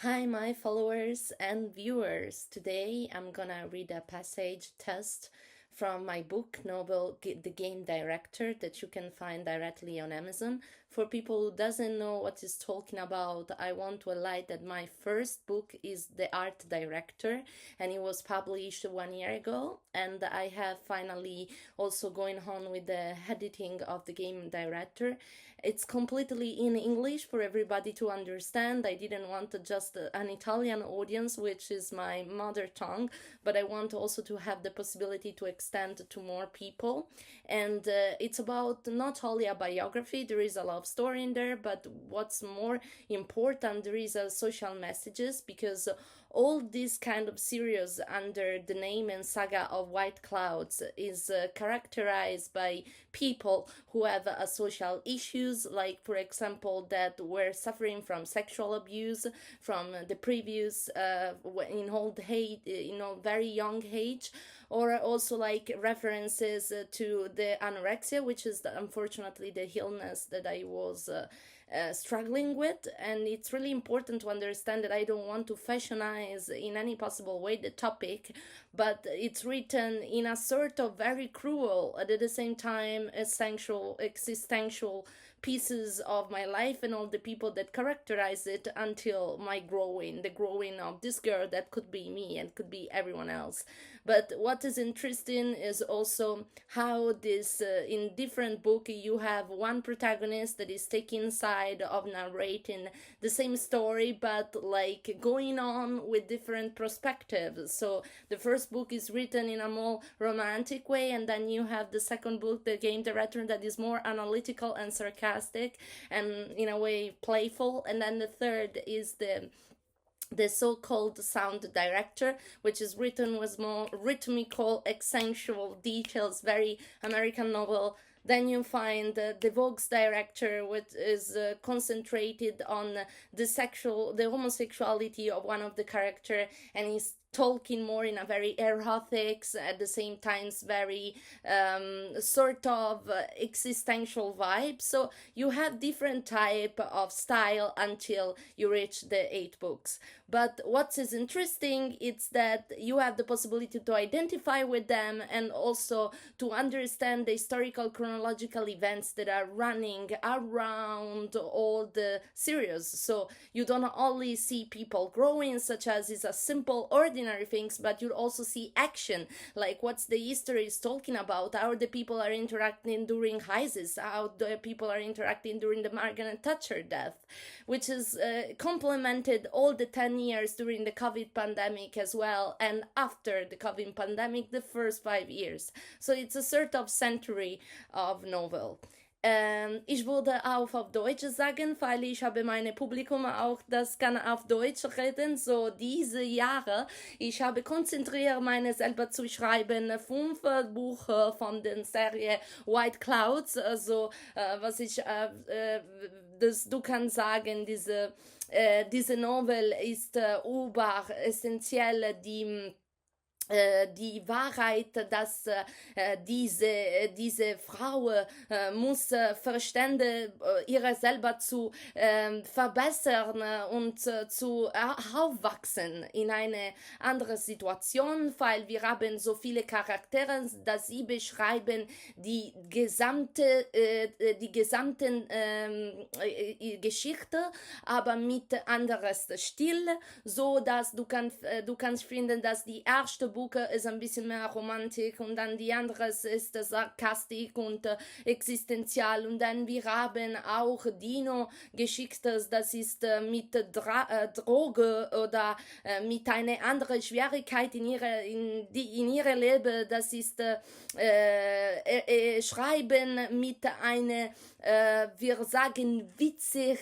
Hi, my followers and viewers. Today I'm gonna read a passage test from my book, novel The Game Director, that you can find directly on Amazon. For people who doesn't know what it's talking about, I want to highlight that my first book is The Art Director, and it was published 1 year ago. And I have finally also going on with the editing of The Game Director. It's completely in English for everybody to understand. I didn't want just an Italian audience, which is my mother tongue, but I want also to have the possibility to extend to more people. And it's about not only a biography, there is a love story in there, but what's more important, there is a social messages, because all this kind of series under the name and saga of White Clouds is characterized by people who have social issues, like for example that were suffering from sexual abuse from the previous in old age, very young age, or also like references to the anorexia, which is unfortunately the illness that I was struggling with. And it's really important to understand that I don't want to fashionize in any possible way the topic, but it's written in a sort of very cruel, at the same time essential, existential pieces of my life and all the people that characterize it until the growing of this girl that could be me and could be everyone else. But what is interesting is also how this in different book you have one protagonist that is taking side of narrating the same story, but like going on with different perspectives. So the first book is written in a more romantic way, and then you have the second book, The Game Director, that is more analytical and sarcastic and in a way playful, and then the third is the so-called sound director, which is written with more rhythmical, accentual details, very American novel. Then you find the Vogue's director, which is concentrated on the homosexuality of one of the character, and he's talking more in a very erotic, at the same times very sort of existential vibe. So you have different type of style until you reach the 8 books. But what is interesting is that you have the possibility to identify with them and also to understand the historical chronological events that are running around all the series. So you don't only see people growing, such as is a simple ordinary things, but you also see action, like what's the history is talking about, how the people are interacting during ISIS, how the people are interacting during the Margaret Thatcher death, which is complemented all the 10 years during the COVID pandemic as well, and after the COVID pandemic, the first 5 years. So it's a sort of century of novel. Ich würde auch auf Deutsch sagen, weil ich habe meine Publikum auch, das kann auf Deutsch reden. So diese Jahre, ich habe konzentriert meine selber zu schreiben, 5 Bücher von der Serie White Clouds. Also was ich, du kannst sagen, diese Novel ist über essentiell die Wahrheit, dass diese Frau muss verstände ihre selber zu verbessern und zu aufwachsen in eine andere Situation, weil wir haben so viele Charaktere, dass sie beschreiben die gesamte Geschichte, aber mit anderes Stil, so dass du kannst finden, dass die erste Buch ist ein bisschen mehr Romantik und dann die andere ist Sarkastik und existenzial, und dann wir haben auch Dino-Geschichte, das ist mit Droge oder mit einer anderen Schwierigkeit in ihre Leben, das ist Schreiben mit einer wir sagen witzig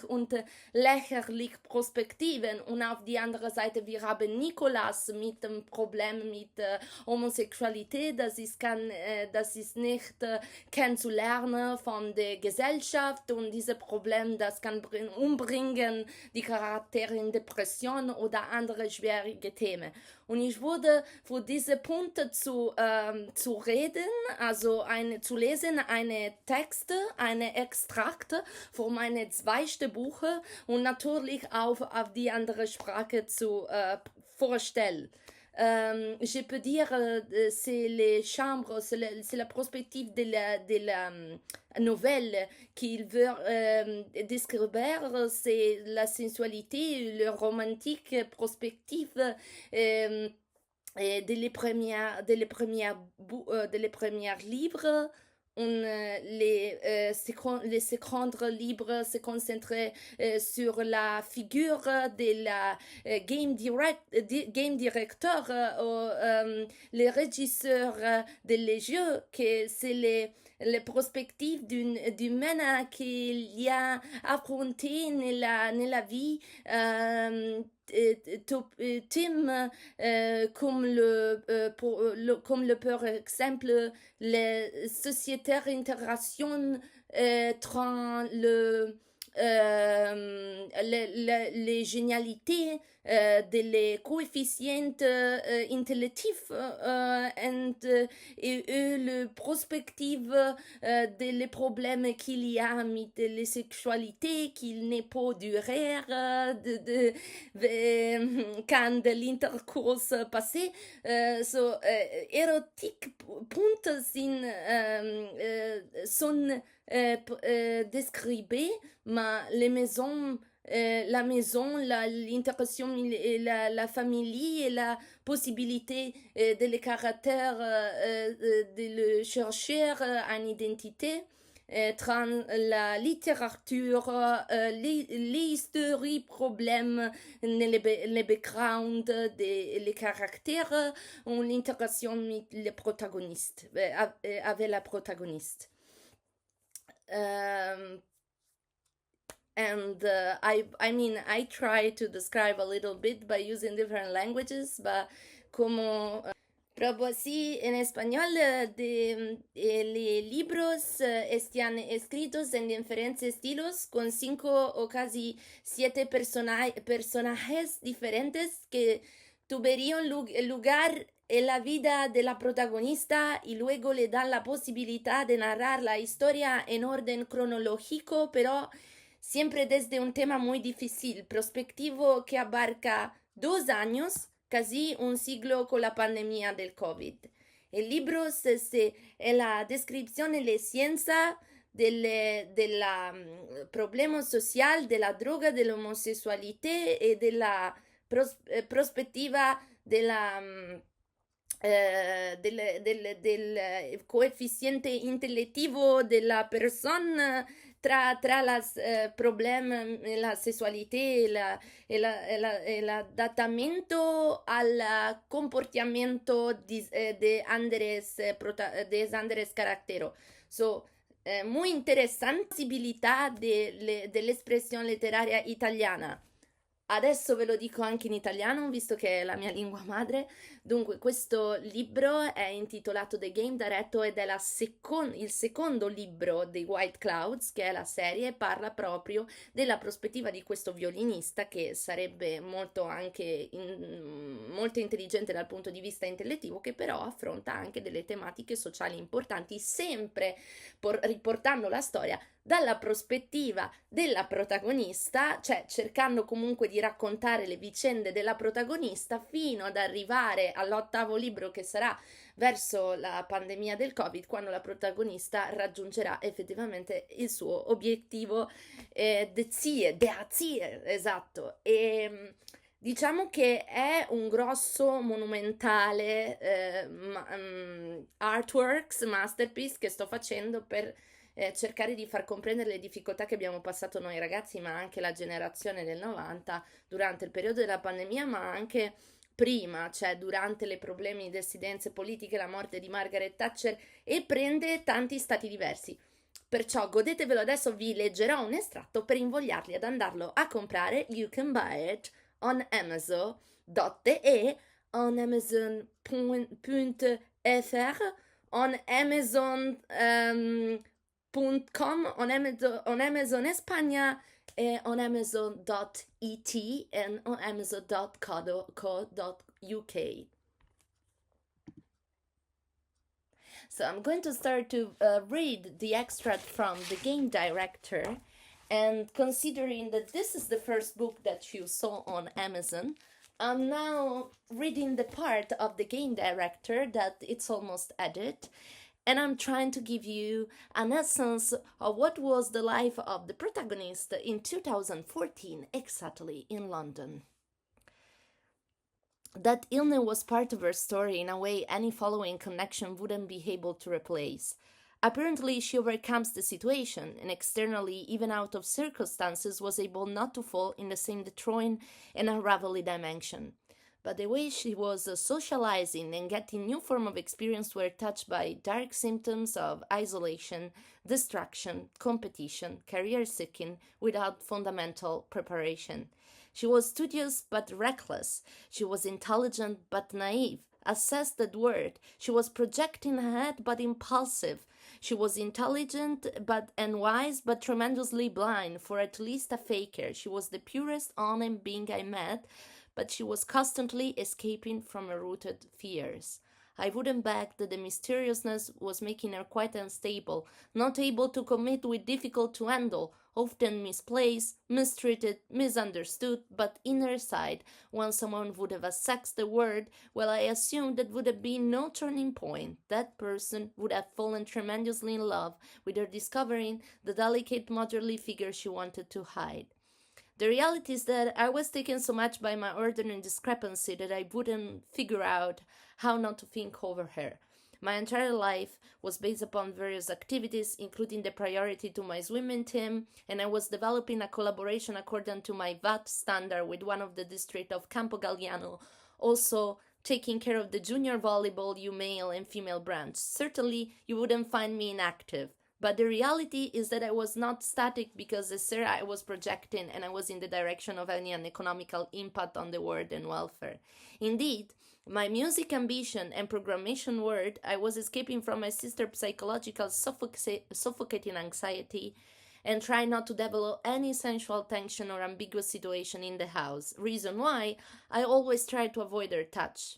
und lächerlich Perspektiven, und auf die andere Seite wir haben Nikolas mit dem Problem mit Homosexualität, das ist nicht kennenzulernen von der Gesellschaft, und dieses Problem, das kann umbringen die Charaktere in Depression oder andere schwierige Themen. Und ich würde für diese Punkte zu reden, also zu lesen, einen Text Texte, eine Extrakt von meinen 2 Bücher und natürlich auch auf die andere Sprache zu vorstellen. Je peux dire, c'est les chambres, c'est la perspective de la nouvelle qu'il veut décrire, c'est la sensualité, le romantique perspective de les premières livres. Les secondes livres se concentraient sur la figure de la game director, les régisseurs des jeux, que c'est les perspectives d'humain qu'il y a affronté dans la vie. Thème comme par exemple les sociétaires interaction entre les génialités des coefficients intellectifs et le perspective des problèmes qu'il y a avec les sexualités qu'il n'est pas durer quand l'intercourse passé érotique punts sont describés, mais les maisons la maison, l'interaction et la famille et la possibilité de les caractères de le chercher en identité, la littérature, les historiques problèmes, les backgrounds, les caractères, ou l'interaction avec les protagonistes, avec la protagoniste. And I try to describe a little bit by using different languages, but como pero así en español los libros están escritos en diferentes estilos con 5 o casi 7 personajes diferentes que tuvieron lugar en la vida de la protagonista y luego le dan la posibilidad de narrar la historia en orden cronológico, pero siempre desde un tema muy difícil, prospectivo que abarca 2 años, casi un siglo con la pandemia del COVID. El libro es la descripción de la ciencia del problema social, de la droga, de la homosexualidad y de la perspectiva de del coeficiente intelectivo de la persona tra los problemas, la sexualidad, el adaptamiento al comportamiento de Andrés Caractero. So, muy interesante possibilità dell'espressione letteraria italiana. Adesso ve lo dico anche in italiano, visto che è la mia lingua madre. Dunque, questo libro è intitolato The Game Director ed è il secondo libro dei White Clouds, che è la serie, parla proprio della prospettiva di questo violinista che sarebbe molto intelligente dal punto di vista intellettivo, che però affronta anche delle tematiche sociali importanti, sempre riportando la storia dalla prospettiva della protagonista, cioè cercando comunque di raccontare le vicende della protagonista fino ad arrivare all'8º libro, che sarà verso la pandemia del Covid, quando la protagonista raggiungerà effettivamente il suo obiettivo der Ziel, esatto. E diciamo che è un grosso monumentale artworks, masterpiece che sto facendo per cercare di far comprendere le difficoltà che abbiamo passato noi ragazzi, ma anche la generazione del 90 durante il periodo della pandemia, ma anche prima, cioè durante i problemi di dissidenze politiche, la morte di Margaret Thatcher, e prende tanti stati diversi. Perciò godetevelo, adesso vi leggerò un estratto per invogliarli ad andarlo a comprare. You can buy it on Amazon.de, on Amazon.fr, on Amazon.com, on Amazon España, on Amazon.it, and on Amazon.co.uk. So I'm going to start to read the extract from the game director, and considering that this is the first book that you saw on Amazon, I'm now reading the part of the game director that it's almost edited, and I'm trying to give you an essence of what was the life of the protagonist in 2014, exactly in London. That illness was part of her story in a way any following connection wouldn't be able to replace. Apparently, she overcomes the situation, and externally, even out of circumstances, was able not to fall in the same destroying and unravelly dimension. But the way she was socializing and getting new form of experience were touched by dark symptoms of isolation, distraction, competition, career seeking without fundamental preparation. She was studious but reckless. She was intelligent but naive. Assess that word. She was projecting ahead but impulsive. She was intelligent and wise but tremendously blind, for at least a faker. She was the purest, honest being I met, but she was constantly escaping from her rooted fears. I wouldn't bet that the mysteriousness was making her quite unstable, not able to commit with difficult to handle, often misplaced, mistreated, misunderstood, but inner side, when someone would have assessed the word, well, I assumed that would have been no turning point. That person would have fallen tremendously in love with her, discovering the delicate motherly figure she wanted to hide. The reality is that I was taken so much by my ordinary discrepancy that I wouldn't figure out how not to think over her. My entire life was based upon various activities, including the priority to my swimming team, and I was developing a collaboration according to my VAT standard with one of the district of Campo Galliano, also taking care of the junior volleyball male and female branch. Certainly, you wouldn't find me inactive. But the reality is that I was not static because as Sarah I was projecting and I was in the direction of having an economical impact on the world and welfare. Indeed, my music ambition and programmation world, I was escaping from my sister's psychological suffocating anxiety and trying not to develop any sensual tension or ambiguous situation in the house. Reason why, I always tried to avoid her touch.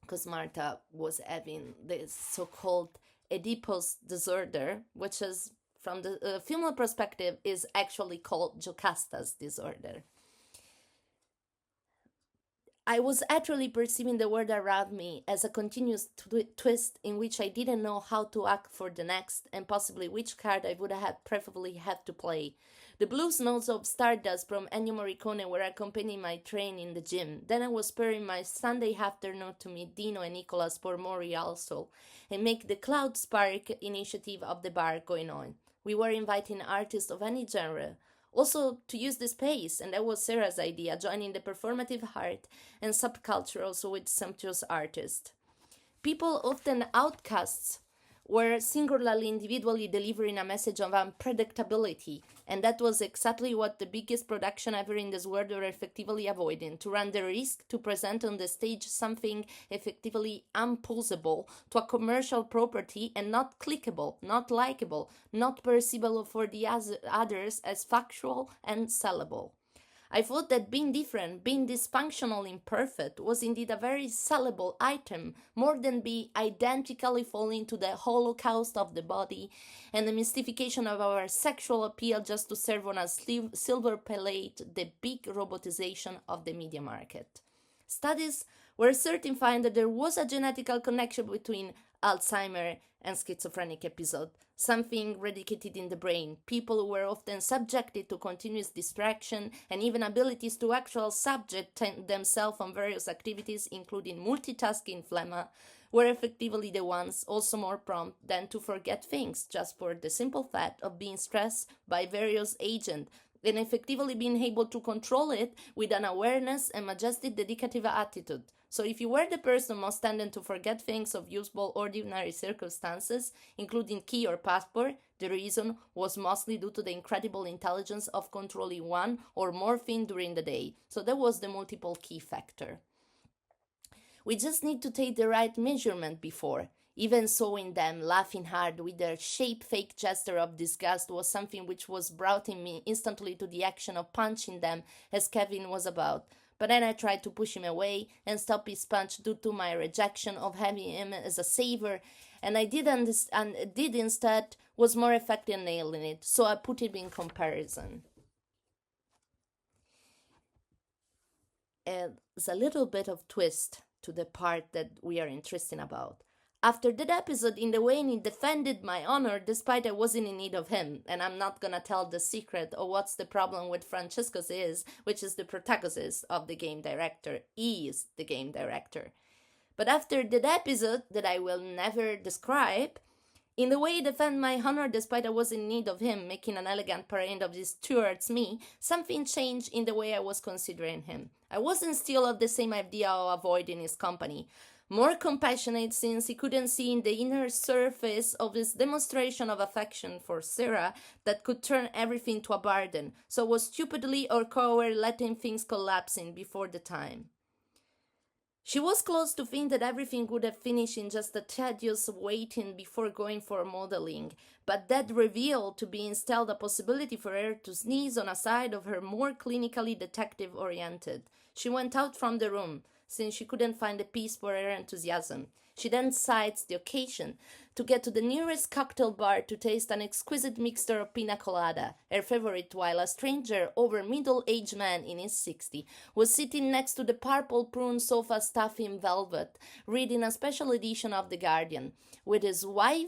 Because Martha was having this so-called Oedipus disorder, which is, from the female perspective, is actually called Jocasta's disorder. I was actually perceiving the world around me as a continuous twist in which I didn't know how to act for the next and possibly which card I would have preferably had to play. The blues notes of Stardust from Ennio Morricone were accompanying my train in the gym. Then I was sparing my Sunday afternoon to meet Dino and Nicolas for more rehearsal and make the Cloud Spark initiative of the bar going on. We were inviting artists of any genre, also to use the space, and that was Sarah's idea, joining the performative art and subculture also with sumptuous artists. People, often outcasts, were singularly individually delivering a message of unpredictability, and that was exactly what the biggest production ever in this world were effectively avoiding, to run the risk to present on the stage something effectively unposable to a commercial property and not clickable, not likable, not perceivable for the others as factual and sellable. I thought that being different, being dysfunctional, imperfect, was indeed a very sellable item, more than be identically falling to the holocaust of the body and the mystification of our sexual appeal just to serve on a silver plate the big robotization of the media market. Studies were certifying that there was a genetical connection between Alzheimer and schizophrenic episode, something radicated in the brain. People who were often subjected to continuous distraction and even abilities to actually subject themselves on various activities, including multitasking phlegma, were effectively the ones also more prompt than to forget things, just for the simple fact of being stressed by various agents, and effectively being able to control it with an awareness and majestic dedicative attitude. So if you were the person most tending to forget things of useful ordinary circumstances, including key or passport, the reason was mostly due to the incredible intelligence of controlling one or more things during the day. So that was the multiple key factor. We just need to take the right measurement before. Even seeing them laughing hard with their shape-fake gesture of disgust was something which was brought in me instantly to the action of punching them as Kevin was about. But then I tried to push him away and stop his punch due to my rejection of having him as a savior and I did instead was more effective in nailing it, so I put it in comparison. There's a little bit of twist to the part that we are interested about. After that episode, in the way he defended my honor despite I wasn't in need of him, and I'm not gonna tell the secret or what's the problem with Francesco's is, which is the protagonist of the game director. He is the game director. But after that episode, that I will never describe, in the way he defended my honor despite I was in need of him, making an elegant parade of this towards me, something changed in the way I was considering him. I wasn't still of the same idea of avoiding his company. More compassionate, since he couldn't see in the inner surface of his demonstration of affection for Sara that could turn everything to a burden, so was stupidly or coward letting things collapsing before the time. She was close to think that everything would have finished in just a tedious waiting before going for modeling, but that revealed to be instead a possibility for her to sneeze on a side of her more clinically detective-oriented. She went out from the room, since she couldn't find a peace for her enthusiasm. She then seized the occasion to get to the nearest cocktail bar to taste an exquisite mixture of pina colada, her favorite, while a stranger, over middle-aged man in his 60s, was sitting next to the purple prune sofa stuffed in velvet, reading a special edition of The Guardian, with his wide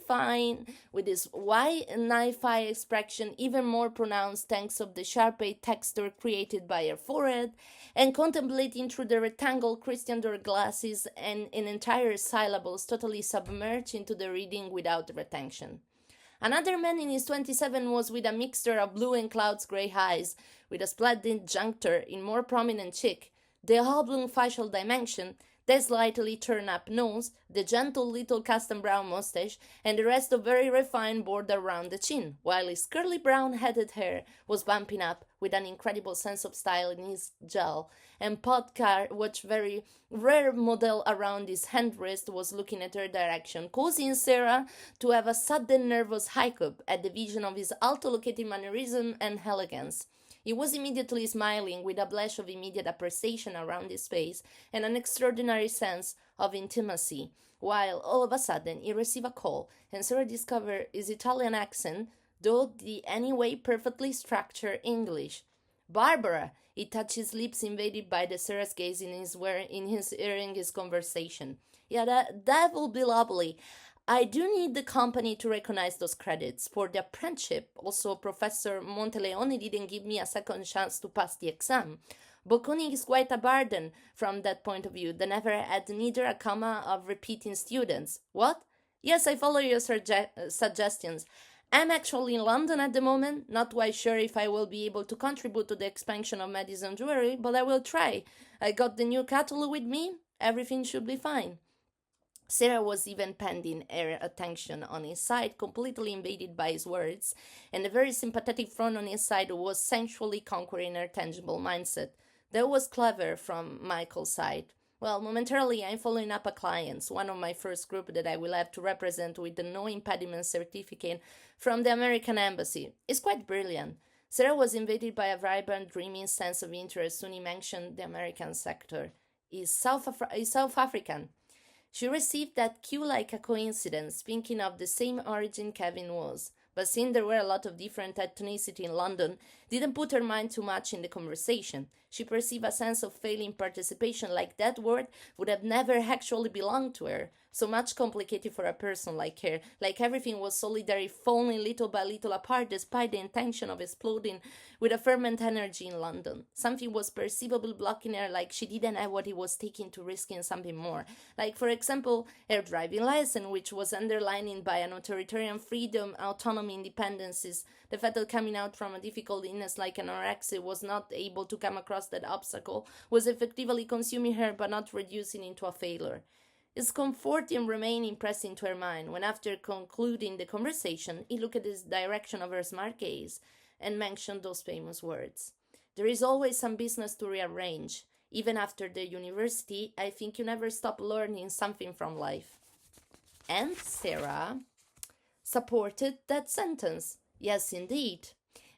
knife-eye expression even more pronounced thanks of the sharp-edged texture created by her forehead, and contemplating through the rectangle Christian Dior glasses and in entire syllables totally submerged into the reading without retention. Another man in his 27 was with a mixture of blue and clouds grey eyes, with a splendid juncture in more prominent cheek, the oblong facial dimension, the slightly turned-up nose, the gentle little custom brown mustache, and the rest of very refined border round the chin, while his curly brown-headed hair was bumping up with an incredible sense of style in his gel, and Podcar, which very rare model around his hand wrist, was looking at her direction, causing Sara to have a sudden nervous hiccup at the vision of his alto-located mannerism and elegance. He was immediately smiling, with a blush of immediate appreciation around his face and an extraordinary sense of intimacy, while all of a sudden he received a call, and Sara discovered his Italian accent, though the anyway perfectly structured English. "Barbara!" He touched his lips, invaded by the Sara's gaze in his hearing his conversation. "Yeah, that will be lovely. I do need the company to recognize those credits for the apprenticeship. Also, Professor Monteleone didn't give me a second chance to pass the exam. Bocconi is quite a burden from that point of view. They never had neither a comma of repeating students." "What?" "Yes, I follow your suggestions. I'm actually in London at the moment, not quite sure if I will be able to contribute to the expansion of Madison Jewelry, but I will try. I got the new catalog with me. Everything should be fine." Sara was even pending her attention on his side, completely invaded by his words, and the very sympathetic frown on his side was sensually conquering her tangible mindset. That was clever from Michael's side. "Well, momentarily I'm following up a client, one of my first group that I will have to represent with the no impediment certificate from the American Embassy. It's quite brilliant." Sara was invaded by a vibrant, dreaming sense of interest when he mentioned the American sector. He's South African. She received that cue like a coincidence, thinking of the same origin Kevin was, but seeing there were a lot of different ethnicity in London, didn't put her mind too much in the conversation. She perceived a sense of failing participation, like that word would have never actually belonged to her. So much complicated for a person like her, like everything was solidary, falling little by little apart despite the intention of exploding with a fervent energy in London. Something was perceivably blocking her, like she didn't have what it was taking to risking something more. Like, for example, her driving license, which was underlined by an authoritarian freedom, autonomy, independences. The fact that coming out from a difficult illness like anorexia was not able to come across that obstacle was effectively consuming her but not reducing into a failure. It's comforting remaining pressed into her mind when, after concluding the conversation, he looked at the direction of her smart gaze and mentioned those famous words. "There is always some business to rearrange. Even after the university, I think you never stop learning something from life." And Sara supported that sentence. Yes, indeed.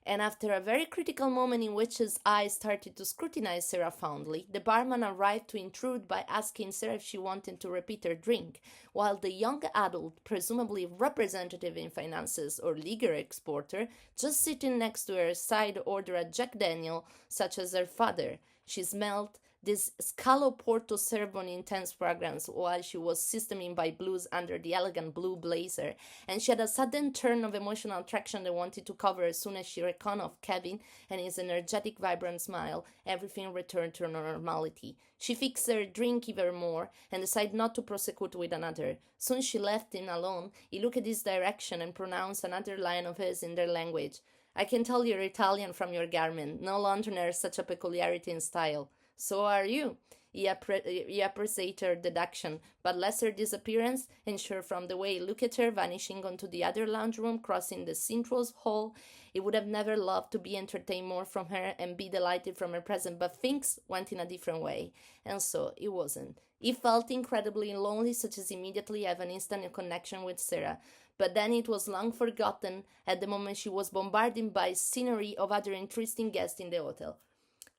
And after a very critical moment in which his eyes started to scrutinize Sarah fondly, the barman arrived to intrude by asking Sarah if she wanted to repeat her drink, while the young adult, presumably representative in finances or liquor exporter, just sitting next to her side ordered a Jack Daniel, such as her father. She smelled this Scalo Porto served on intense fragrance while she was systeming by blues under the elegant blue blazer, and she had a sudden turn of emotional attraction that wanted to cover as soon as she reckoned of Kevin and his energetic, vibrant smile. Everything returned to normality. She fixed her drink even more and decided not to prosecute with another. Soon she left him alone. He looked at his direction and pronounced another line of his in their language. I can tell you're Italian from your garment. No Londoner such a peculiarity in style. So are you. He appreciated her deduction, but lest her disappearance, and sure from the way he looked at her vanishing onto the other lounge room, crossing the Cintral's hall, he would have never loved to be entertained more from her and be delighted from her presence, but things went in a different way, and so it wasn't. He felt incredibly lonely, such as immediately have an instant connection with Sarah, but then it was long forgotten at the moment she was bombarded by scenery of other interesting guests in the hotel.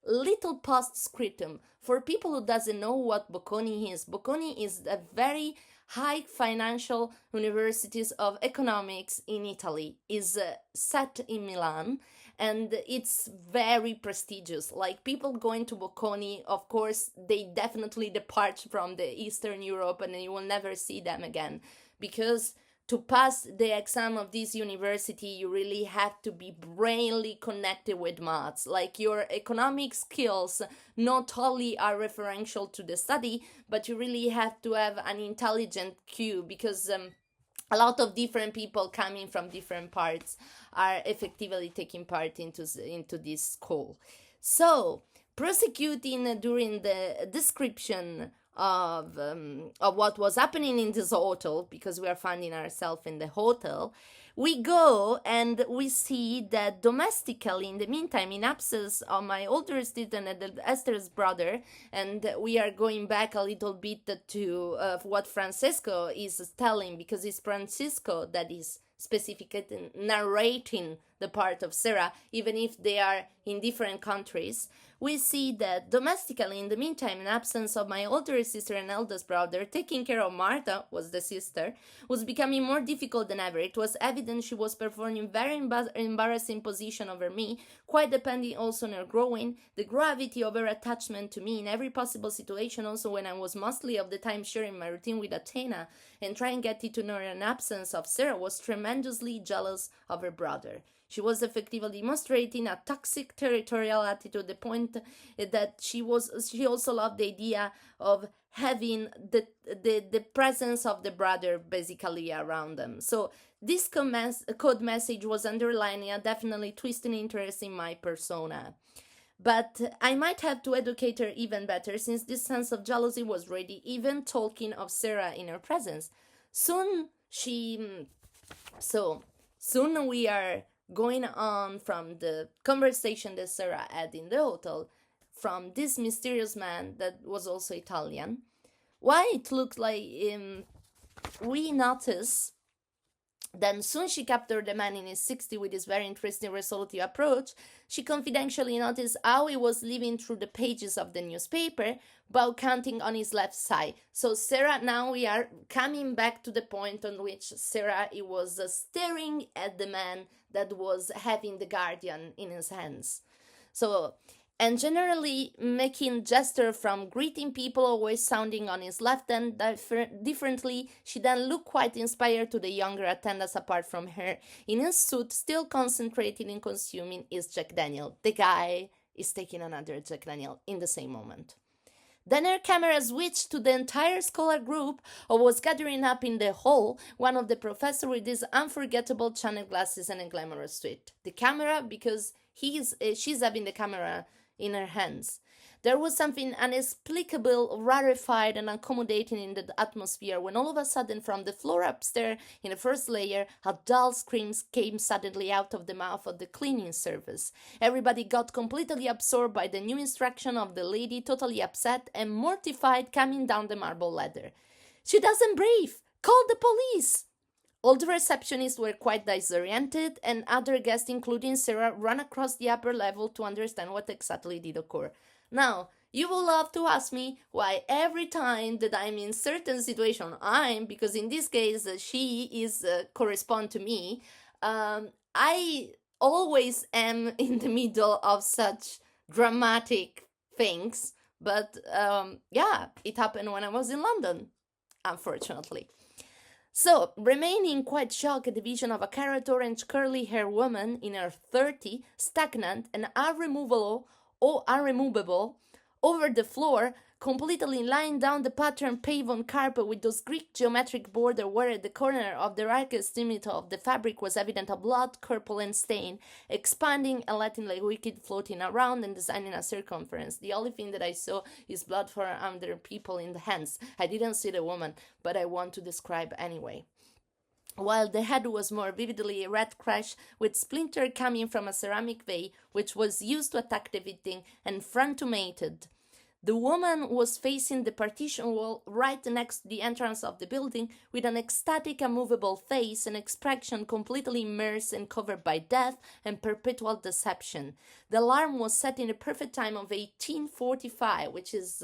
Little postscriptum for people who doesn't know what Bocconi is a very high financial universities of economics in Italy. Is set in Milan, and it's very prestigious. Like, people going to Bocconi, of course, they definitely depart from the Eastern Europe and you will never see them again, because to pass the exam of this university, you really have to be brainly connected with maths. Like, your economic skills not only are referential to the study, but you really have to have an intelligent Q, because a lot of different people coming from different parts are effectively taking part into this school. So, prosecuting during the description of what was happening in this hotel, because we are finding ourselves in the hotel, we go and we see that domestically, in the meantime, in absence of my older student and Esther's brother, and we are going back a little bit to what Francesco is telling, because it's Francisco that is specifically narrating the part of Sarah, even if they are in different countries. We see that domestically, in the meantime, in absence of my older sister and eldest brother, taking care of Martha, was the sister, was becoming more difficult than ever. It was evident she was performing very embarrassing position over me, quite depending also on her growing, the gravity of her attachment to me in every possible situation, also when I was mostly of the time sharing my routine with Athena and trying to get it to know her in absence of Sarah, was tremendously jealous of her brother. She was effectively demonstrating a toxic territorial attitude, the point that she also loved the idea of having the presence of the brother basically around them. So this code message was underlining a definitely twisting interest in my persona. But I might have to educate her even better, since this sense of jealousy was ready, even talking of Sarah in her presence. Soon we are going on from the conversation that Sarah had in the hotel, from this mysterious man that was also Italian. Why it looked like we notice then soon she captured the man in his 60s with his very interesting resolutive approach. She confidentially noticed how he was living through the pages of the newspaper while counting on his left side. So Sarah, now we are coming back to the point on which Sarah was staring at the man that was having the Guardian in his hands. So, and generally making gesture from greeting people, always sounding on his left hand differently. She then looked quite inspired to the younger attendants apart from her, in his suit, still concentrating in consuming his Jack Daniel. The guy is taking another Jack Daniel in the same moment. Then her camera switched to the entire scholar group who was gathering up in the hall, one of the professors with his unforgettable channel glasses and a glamorous suit. The camera, because she's having the camera in her hands. There was something inexplicable, rarefied and accommodating in the atmosphere when all of a sudden from the floor upstairs in the first layer a dull scream came suddenly out of the mouth of the cleaning service. Everybody got completely absorbed by the new instruction of the lady, totally upset and mortified, coming down the marble ladder. "She doesn't breathe! Call the police!" All the receptionists were quite disoriented, and other guests, including Sarah, ran across the upper level to understand what exactly did occur. Now, you will love to ask me why every time that I'm in certain situation, because in this case she is correspond to me, I always am in the middle of such dramatic things. But yeah, it happened when I was in London, unfortunately. So, remaining quite shocked at the vision of a carrot orange curly haired woman in her 30s, stagnant and unremovable, over the floor, completely lying down the patterned paved carpet with those Greek geometric border where at the corner of the darkest limit of the fabric was evident a blood corpulent stain, expanding and letting the liquid floating around and designing a circumference. The only thing that I saw is blood for under people in the hands. I didn't see the woman, but I want to describe anyway. While the head was more vividly a red crash with splinter coming from a ceramic vase which was used to attack the victim and frontomated. The woman was facing the partition wall right next to the entrance of the building with an ecstatic, immovable face and expression completely immersed and covered by death and perpetual deception. The alarm was set in the perfect time of 1845, which is,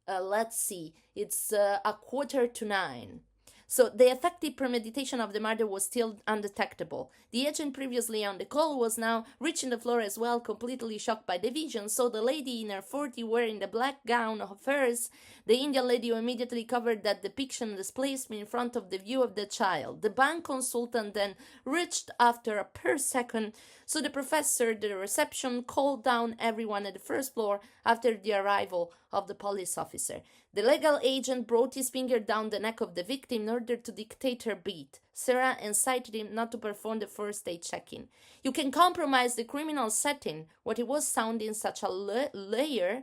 let's see, it's a 8:45. So the effective premeditation of the murder was still undetectable. The agent previously on the call was now reaching the floor as well, completely shocked by the vision. So the lady in her 40s wearing the black gown of hers, the Indian lady who immediately covered that depiction displaced me in front of the view of the child. The bank consultant then reached after a per second. So the professor, the reception, called down everyone at the first floor after the arrival of the police officer. The legal agent brought his finger down the neck of the victim in order to dictate her beat. Sarah incited him not to perform the first stage checking. You can compromise the criminal setting. What it was sounding such a lawyer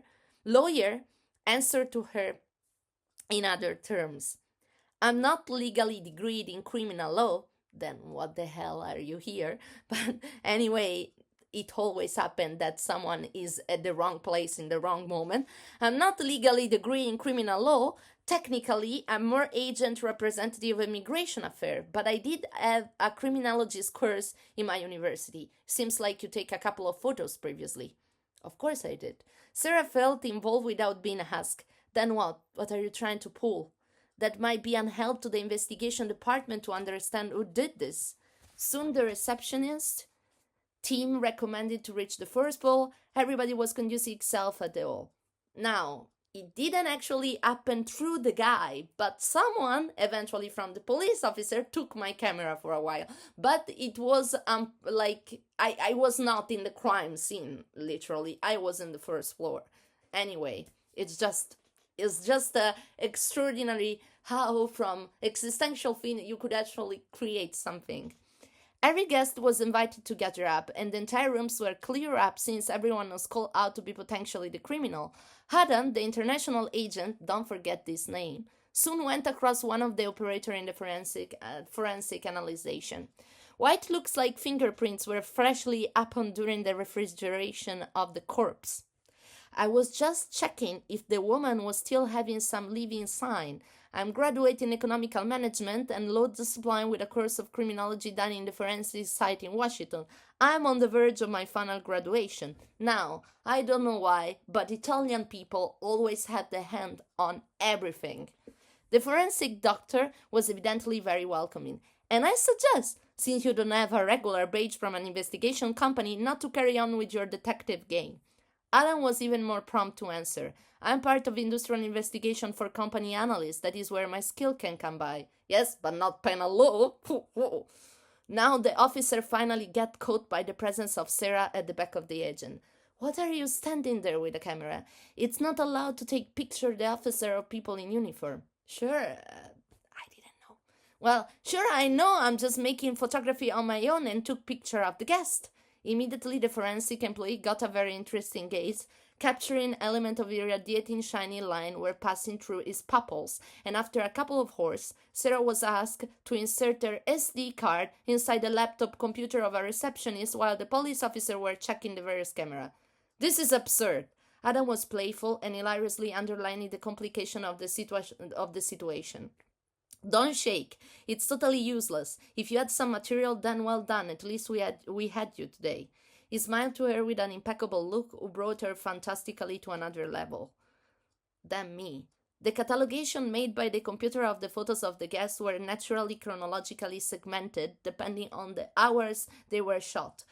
answered to her in other terms. I'm not legally degreed in criminal law. Then what the hell are you here? But anyway, it always happens that someone is at the wrong place in the wrong moment. I'm not legally degreed in criminal law. Technically, I'm more agent representative of immigration affair, but I did have a criminologist course in my university. Seems like you take a couple of photos previously. Of course I did. Sarah felt involved without being asked. Then what? What are you trying to pull? That might be an help to the investigation department to understand who did this. Soon the receptionist team recommended to reach the first floor. Everybody was conducing itself at the hall. Now, it didn't actually happen through the guy, but someone, eventually from the police officer, took my camera for a while. But it was I was not in the crime scene, literally. I was in the first floor. Anyway, it's just a extraordinary how from existential thing you could actually create something. Every guest was invited to gather up, and the entire rooms were cleared up since everyone was called out to be potentially the criminal. Adam, the international agent, don't forget this name, soon went across one of the operators in the forensic analyzation. What looks like fingerprints were freshly upon during the refrigeration of the corpse. I was just checking if the woman was still having some living sign. I'm graduating economical management and load the supply with a course of criminology done in the forensic site in Washington. I'm on the verge of my final graduation. Now, I don't know why, but Italian people always had their hand on everything. The forensic doctor was evidently very welcoming, and I suggest, since you don't have a regular badge from an investigation company, not to carry on with your detective game. Alan was even more prompt to answer. I'm part of industrial investigation for company analysts. That is where my skill can come by. Yes, but not penal law. Now the officer finally got caught by the presence of Sarah at the back of the agent. What are you standing there with a camera? It's not allowed to take picture the officer or people in uniform. Sure, I didn't know. Well, sure, I know. I'm just making photography on my own and took picture of the guest. Immediately, the forensic employee got a very interesting gaze, capturing element of irradiating shiny line were passing through his pupils, and after a couple of hours, Sarah was asked to insert her SD card inside the laptop computer of a receptionist while the police officer were checking the various camera. This is absurd. Adam was playful and hilariously underlining the complication of the situation. Don't shake. It's totally useless. If you had some material, then well done. At least we had you today. He smiled to her with an impeccable look who brought her fantastically to another level. Damn me. The catalogation made by the computer of the photos of the guests were naturally chronologically segmented depending on the hours they were shot.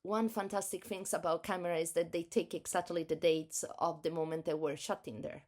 One fantastic thing about camera is that they take exactly the dates of the moment they were shot in there.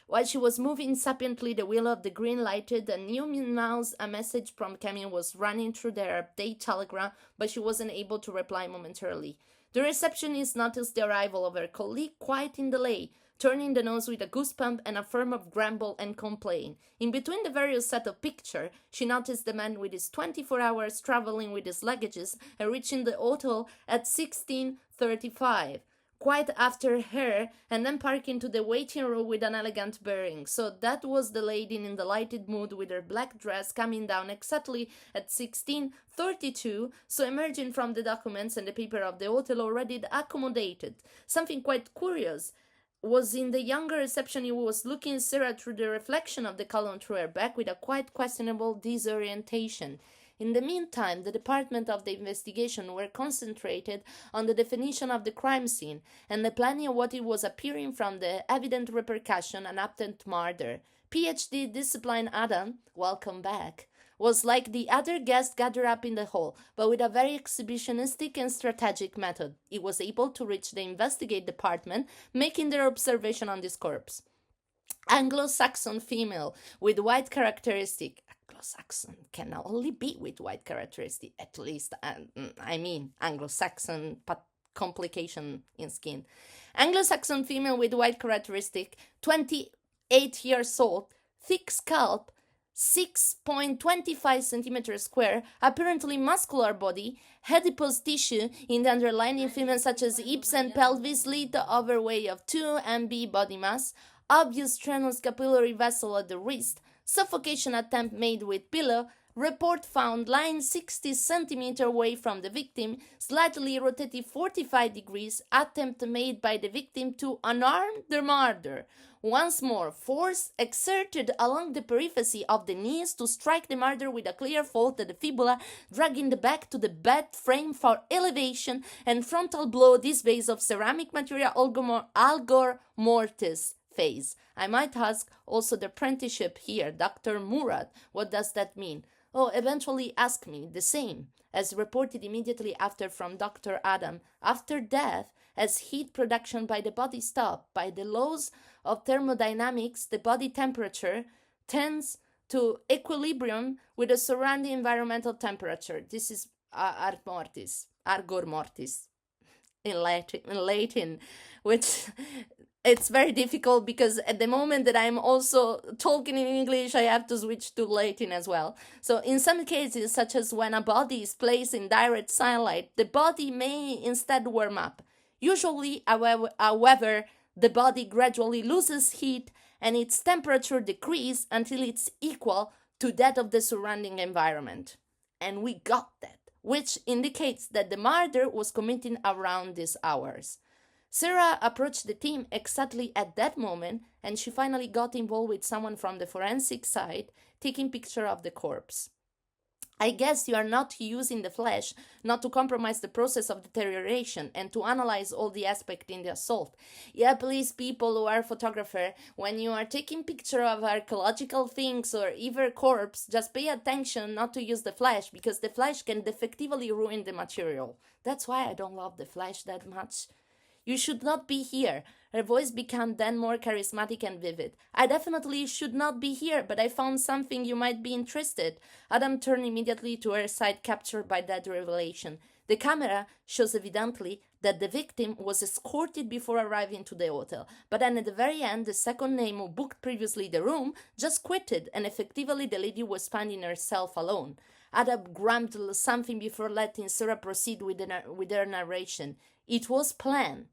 While she was moving sapiently, the wheel of the green lighted and new mouse a message from Camille was running through their update telegram, but she wasn't able to reply momentarily. The receptionist noticed the arrival of her colleague quite in delay, turning the nose with a goosebump and a firm of grumble and complaint. In between the various set of pictures, she noticed the man with his 24 hours traveling with his luggages and reaching the hotel at 16:35. Quite after her, and then parking to the waiting room with an elegant bearing. So that was the lady in the lighted mood with her black dress coming down exactly at 16:32, so emerging from the documents and the paper of the hotel already accommodated. Something quite curious was in the younger receptionist who was looking Sarah through the reflection of the column through her back with a quite questionable disorientation. In the meantime, the department of the investigation were concentrated on the definition of the crime scene and the planning of what it was appearing from the evident repercussion and attempted murder. PhD discipline Adam, welcome back, was like the other guests gathered up in the hall, but with a very exhibitionistic and strategic method. It was able to reach the investigate department, making their observation on this corpse. Anglo-Saxon female with white characteristic. Anglo-Saxon can only be with white characteristic, at least, Anglo-Saxon complication in skin. Anglo-Saxon female with white characteristic, 28 years old, thick scalp, 6.25 centimeters square, apparently muscular body, adipose tissue in the underlying female such as hips and pelvis, lead overweight of 2 mb body mass, obvious sternocapillary vessel at the wrist, suffocation attempt made with pillow, report found lying 60 centimeters away from the victim, slightly rotated 45 degrees, attempt made by the victim to unarm the murder. Once more, force exerted along the periphery of the knees to strike the murderer with a clear fault at the fibula, dragging the back to the bed frame for elevation, and frontal blow this base of ceramic material algor mortis phase. I might ask also the apprenticeship here, Dr. Murad, what does that mean? Oh, eventually ask me the same, as reported immediately after from Dr. Adam. After death, as heat production by the body stopped, by the laws of thermodynamics, the body temperature tends to equilibrium with the surrounding environmental temperature. This is argor mortis in Latin, which it's very difficult because at the moment that I'm also talking in English, I have to switch to Latin as well. So in some cases, such as when a body is placed in direct sunlight, the body may instead warm up. Usually, however, the body gradually loses heat and its temperature decreases until it's equal to that of the surrounding environment. And we got that, which indicates that the murder was committed around these hours. Sarah approached the team exactly at that moment, and she finally got involved with someone from the forensic side taking picture of the corpse. I guess you are not using the flash not to compromise the process of deterioration and to analyze all the aspects in the assault. Yeah, please, people who are photographer, when you are taking picture of archaeological things or even corpse, just pay attention not to use the flash because the flash can defectively ruin the material. That's why I don't love the flash that much. You should not be here. Her voice became then more charismatic and vivid. I definitely should not be here, but I found something you might be interested. Adam turned immediately to her side, captured by that revelation. The camera shows evidently that the victim was escorted before arriving to the hotel, but then at the very end, the second name who booked previously the room just quitted, and effectively the lady was finding herself alone. Adam grumbled something before letting Sarah proceed with her narration. It was planned.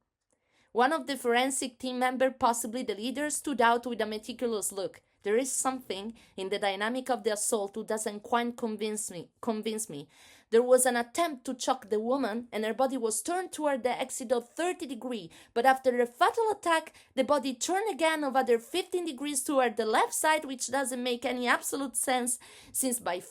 One of the forensic team members, possibly the leader, stood out with a meticulous look. There is something in the dynamic of the assault who doesn't quite convince me. There was an attempt to choke the woman, and her body was turned toward the exit of 30 degrees. But after the fatal attack, the body turned again of other 15 degrees toward the left side, which doesn't make any absolute sense, since by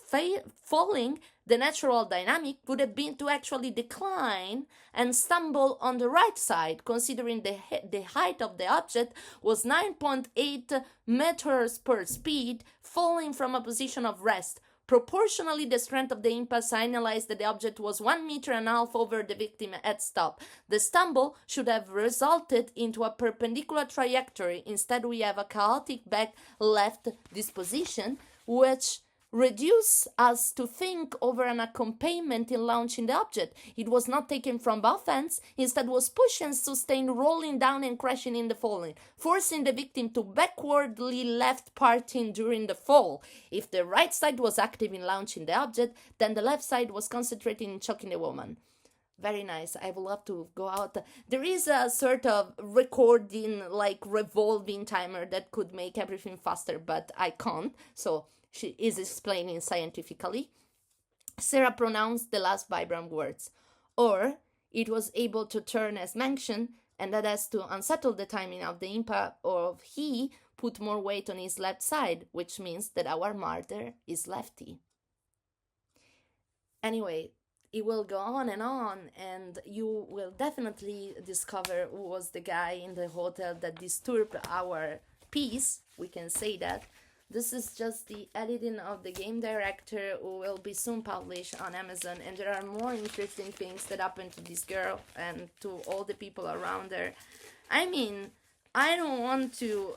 falling, the natural dynamic would have been to actually decline and stumble on the right side, considering the height of the object was 9.8 meters per speed, falling from a position of rest. Proportionally, the strength of the impact signalized that the object was 1.5 meters over the victim at stop. The stumble should have resulted into a perpendicular trajectory. Instead, we have a chaotic back-left disposition, which reduce us to think over an accompaniment in launching the object. It was not taken from both ends, instead was pushed and sustained, rolling down and crashing in the falling, forcing the victim to backwardly left parting during the fall. If the right side was active in launching the object, then the left side was concentrating in choking the woman. Very nice. I would love to go out. There is a sort of recording, like revolving timer that could make everything faster, but I can't. So she is explaining scientifically. Sara pronounced the last vibrant words. Or it was able to turn as mentioned, and that has to unsettle the timing of the impact, or he put more weight on his left side, which means that our martyr is lefty. Anyway, it will go on, and you will definitely discover who was the guy in the hotel that disturbed our peace. We can say that. This is just the editing of the game director, who will be soon published on Amazon, and there are more interesting things that happen to this girl and to all the people around her. I mean, I don't want to,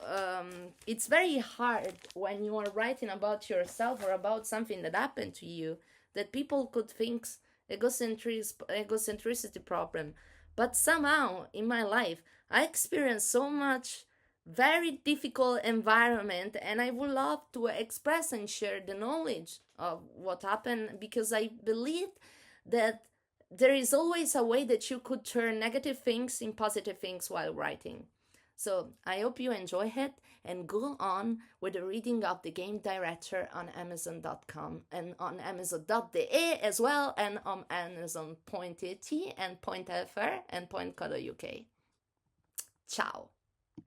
it's very hard when you are writing about yourself or about something that happened to you, that people could think egocentricity problem. But somehow, in my life, I experienced so much very difficult environment, and I would love to express and share the knowledge of what happened, because I believe that there is always a way that you could turn negative things in positive things while writing. So I hope you enjoy it, and go on with the reading of the game director on Amazon.com and on Amazon.de as well, and on Amazon.it and .fr and .co.uk. Ciao.